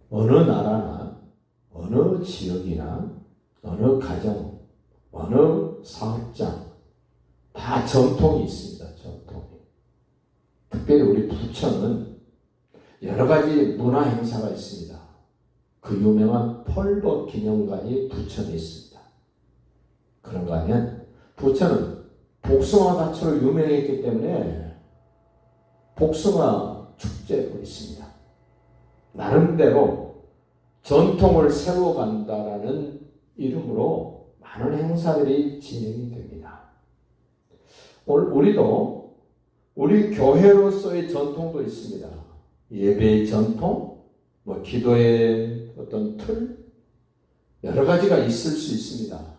어느 나라나 어느 지역이나 어느 가정, 어느 사업장 다 전통이 있습니다. 전통이. 특별히 우리 부천은 여러 가지 문화 행사가 있습니다. 그 유명한 펄벗 기념관이 부천에 있습니다. 그런가 하면 부천은 복숭아밭으로 유명했기 때문에 복숭아 축제도 있습니다. 나름대로 전통을 세워간다라는 이름으로 많은 행사들이 진행이 됩니다. 오늘 우리도 우리 교회로서의 전통도 있습니다. 예배의 전통, 기도의 어떤 틀, 여러 가지가 있을 수 있습니다.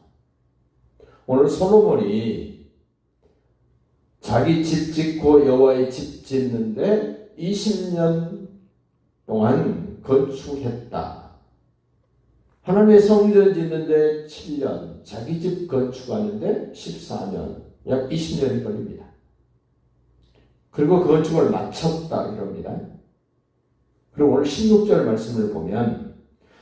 오늘 솔로몬이 자기 집 짓고 여호와의 집 짓는데 20년 동안 건축했다. 하나님의 성전 짓는데 7년, 자기 집 건축하는데 14년, 약 20년이 걸립니다. 그리고 그 건축을 마쳤다 이럽니다. 그리고 오늘 16절 말씀을 보면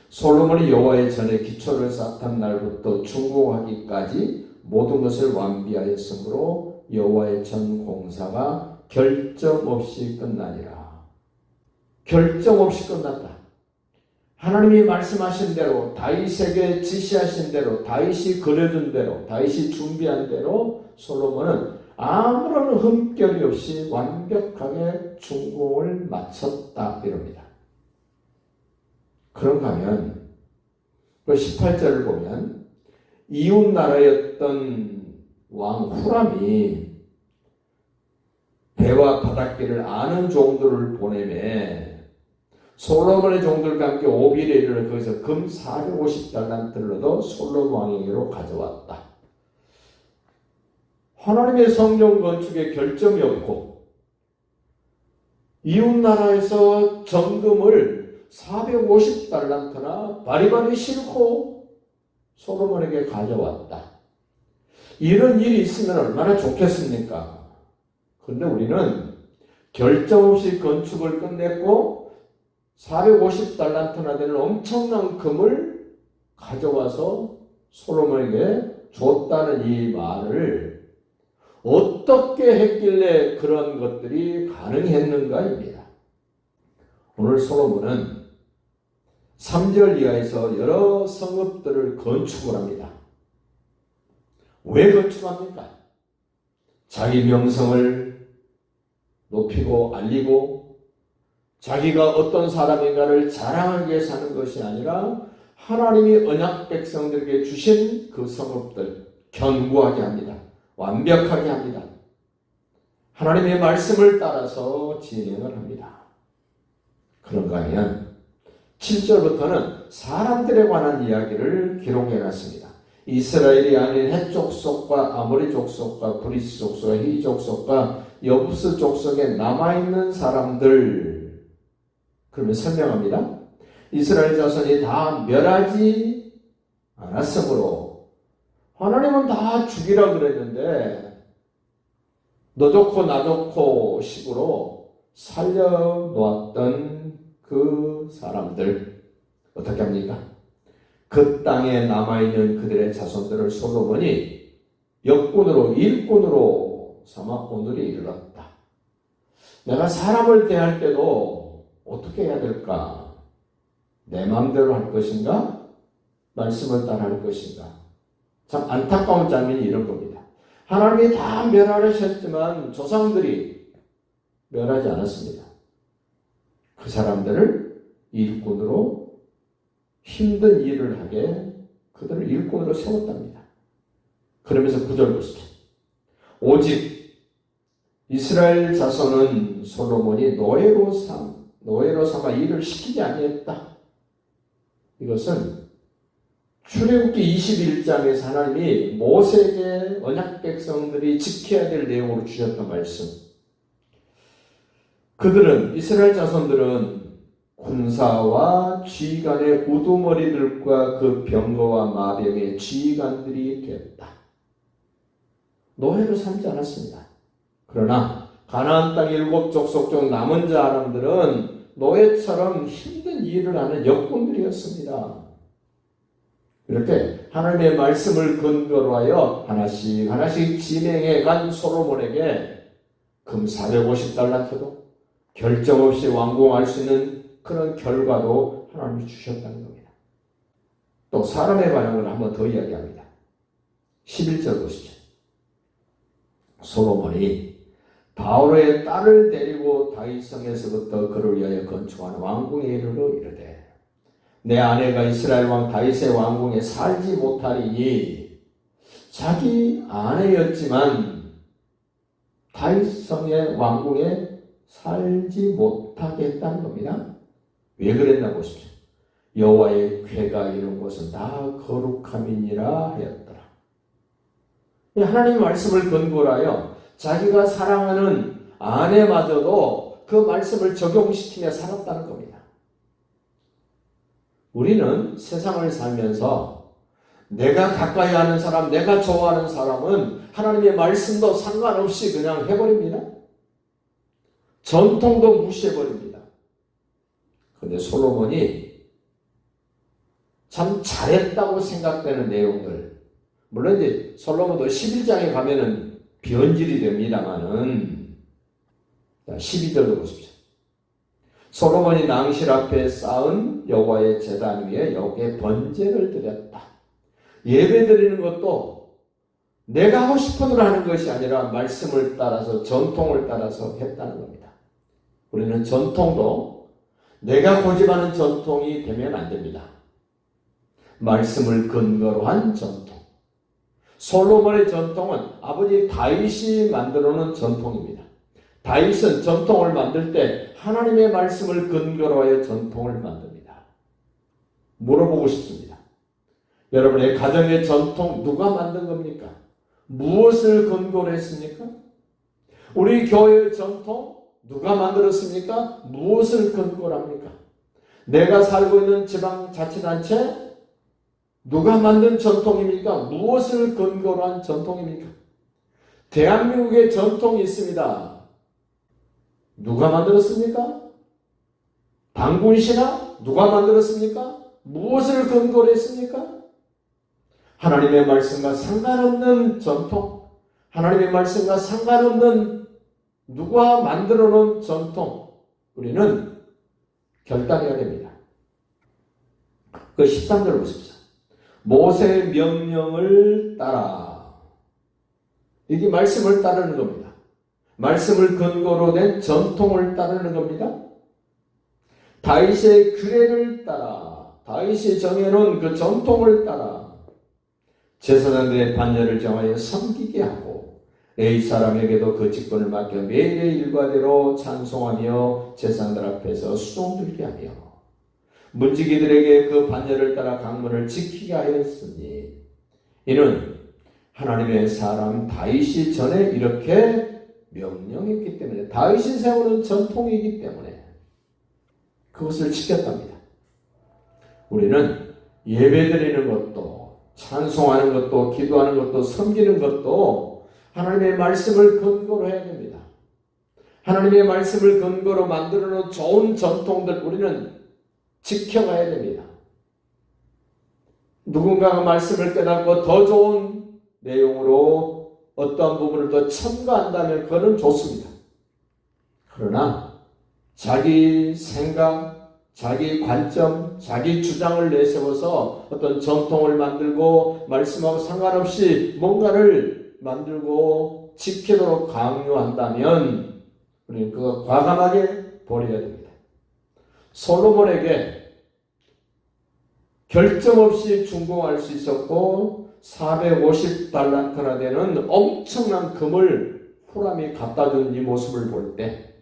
솔로몬이 여호와의 전에 기초를 쌓던 날부터 준공하기까지 모든 것을 완비하였으므로 여호와의 전 공사가 결점 없이 끝나니라. 결점 없이 끝났다. 하나님이 말씀하신 대로, 다윗에게 지시하신 대로, 다윗이 그려준 대로, 다윗이 준비한 대로 솔로몬은 아무런 흠결이 없이 완벽하게 준공을 마쳤다 이럽니다. 그런가 하면 그 18절을 보면 이웃 나라였던 왕 후람이 배와 바닷길을 아는 종들을 보내매 솔로몬의 종들과 함께 오빌에 이르러 거기서 금 450달란트를 얻어 솔로몬 왕에게로 가져왔다. 하나님의 성전 건축에 결점이 없고 이웃 나라에서 정금을 450달란트나 바리바리 싣고 솔로몬에게 가져왔다. 이런 일이 있으면 얼마나 좋겠습니까? 그런데 우리는 결점 없이 건축을 끝냈고 450달란트나 되는 엄청난 금을 가져와서 솔로몬에게 줬다는 이 말을 어떻게 했길래 그런 것들이 가능했는가입니다. 오늘 솔로몬은 3절 이하에서 여러 성읍들을 건축을 합니다. 왜 건축합니까? 자기 명성을 높이고 알리고 자기가 어떤 사람인가를 자랑하기 위해서 하는 것이 아니라 하나님이 언약 백성들에게 주신 그 성읍들 견고하게 합니다. 완벽하게 합니다. 하나님의 말씀을 따라서 진행을 합니다. 그런가 하면 7절부터는 사람들에 관한 이야기를 기록해 놨습니다. 이스라엘이 아닌 헷 족속과 아모리 족속과 브리스 족속과 히 족속과 여부스 족속에 남아있는 사람들, 그러면 설명합니다. 이스라엘 자손이 다 멸하지 않았으므로 하나님은 다 죽이라 그랬는데 너 좋고 나 좋고 식으로 살려놓았던 그 사람들 어떻게 합니까? 그 땅에 남아있는 그들의 자손들을 솔로몬이 역군으로 일꾼으로 삼아 오늘에 이르렀다. 내가 사람을 대할 때도 어떻게 해야 될까? 내 마음대로 할 것인가? 말씀을 따라 할 것인가? 참 안타까운 장면이 이런 겁니다. 하나님이 다 멸하셨지만 조상들이 멸하지 않았습니다. 그 사람들을 일꾼으로 힘든 일을 하게 그들을 일꾼으로 세웠답니다. 그러면서 9절 보시죠. 오직 이스라엘 자손은 솔로몬이 노예로 삼아 일을 시키지 아니했다. 이것은 출애굽기 21장에서 하나님이 모세에게 언약 백성들이 지켜야 될 내용으로 주셨던 말씀. 그들은 이스라엘 자손들은 군사와 지휘관의 우두머리들과 그 병거와 마병의 지휘관들이 되었다. 노예로 삼지 않았습니다. 그러나 가나안 땅 7족속 중 남은 사람들은 노예처럼 힘든 일을 하는 역군들이었습니다. 이렇게 하나님의 말씀을 근거로 하여 하나씩 하나씩 진행해 간 솔로몬에게 금 450달란트도 결정 없이 완공할 수 있는 그런 결과도 하나님이 주셨다는 겁니다. 또 사람의 반응을 한번 더 이야기합니다. 11절 보십시오. 솔로몬이 바오로의 딸을 데리고 다윗성에서부터 그를 위하여 건축하는 왕궁에 이르러 이르되 내 아내가 이스라엘 왕 다윗의 왕궁에 살지 못하리니 자기 아내였지만 다윗성의 왕궁에 살지 못하게 했다는 겁니다. 왜 그랬나 보십시오. 여호와의 궤가 이룬 곳은 다 거룩함이니라 하였더라. 하나님의 말씀을 근거로 하여 자기가 사랑하는 아내마저도 그 말씀을 적용시키며 살았다는 겁니다. 우리는 세상을 살면서 내가 가까이 하는 사람, 내가 좋아하는 사람은 하나님의 말씀도 상관없이 그냥 해버립니다. 전통도 무시해버립니다. 그런데 솔로몬이 참 잘했다고 생각되는 내용들, 물론 이제 솔로몬도 11장에 가면은 변질이 됩니다만은 12절도 보십시오. 솔로몬이 낭실 앞에 쌓은 여호와의 제단 위에 여기에 번제를 드렸다. 예배 드리는 것도 내가 하고 싶은 대로 하는 것이 아니라 말씀을 따라서 전통을 따라서 했다는 겁니다. 우리는 전통도 내가 고집하는 전통이 되면 안 됩니다. 말씀을 근거로 한 전통. 솔로몬의 전통은 아버지 다윗이 만들어 놓은 전통입니다. 다윗은 전통을 만들 때 하나님의 말씀을 근거로 하여 전통을 만듭니다. 물어보고 싶습니다. 여러분의 가정의 전통 누가 만든 겁니까? 무엇을 근거로 했습니까? 우리 교회의 전통 누가 만들었습니까? 무엇을 근거로 합니까? 내가 살고 있는 지방자치단체 누가 만든 전통입니까? 무엇을 근거로 한 전통입니까? 대한민국의 전통이 있습니다. 누가 만들었습니까? 당군신화 누가 만들었습니까? 무엇을 근거로 했습니까? 하나님의 말씀과 상관없는 전통, 하나님의 말씀과 상관없는 누가 만들어 놓은 전통, 우리는 결단해야 됩니다. 그 13절을 보십시오. 모세의 명령을 따라. 이게 말씀을 따르는 겁니다. 말씀을 근거로 된 전통을 따르는 겁니다. 다윗의 규례를 따라, 다윗이 정해놓은 그 전통을 따라 제사장들의 반열을 정하여 섬기게 하고 레위 사람에게도 그 직분을 맡겨 매일의 일과대로 찬송하며 제사장들 앞에서 수종들게 하며 문지기들에게 그 반열을 따라 강문을 지키게 하였으니 이는 하나님의 사람 다윗이 전에 이렇게 명령했기 때문에 다윗이 세우는 전통이기 때문에 그것을 지켰답니다. 우리는 예배드리는 것도 찬송하는 것도 기도하는 것도 섬기는 것도 하나님의 말씀을 근거로 해야 됩니다. 하나님의 말씀을 근거로 만들어 놓은 좋은 전통들 우리는 지켜가야 됩니다. 누군가가 말씀을 깨닫고 더 좋은 내용으로 어떠한 부분을 더 첨가한다면 그거는 좋습니다. 그러나 자기 생각, 자기 관점, 자기 주장을 내세워서 어떤 전통을 만들고 말씀하고 상관없이 뭔가를 만들고 지키도록 강요한다면 우리는 그거 과감하게 버려야 됩니다. 솔로몬에게 결정 없이 준공할 수 있었고 450달란트나 되는 엄청난 금을 후람이 갖다 준 이 모습을 볼 때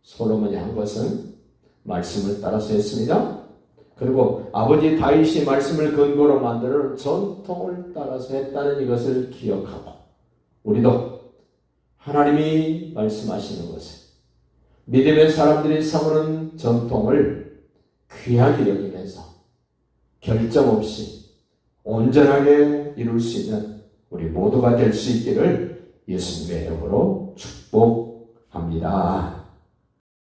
솔로몬이 한 것은 말씀을 따라서 했습니다. 그리고 아버지 다윗이 말씀을 근거로 만드는 전통을 따라서 했다는 이것을 기억하고 우리도 하나님이 말씀하시는 것을 믿음의 사람들이 삼는 전통을 귀하게 여기면서 결점 없이 온전하게 이룰 수 있는 우리 모두가 될 수 있기를 예수님의 이름으로 축복합니다.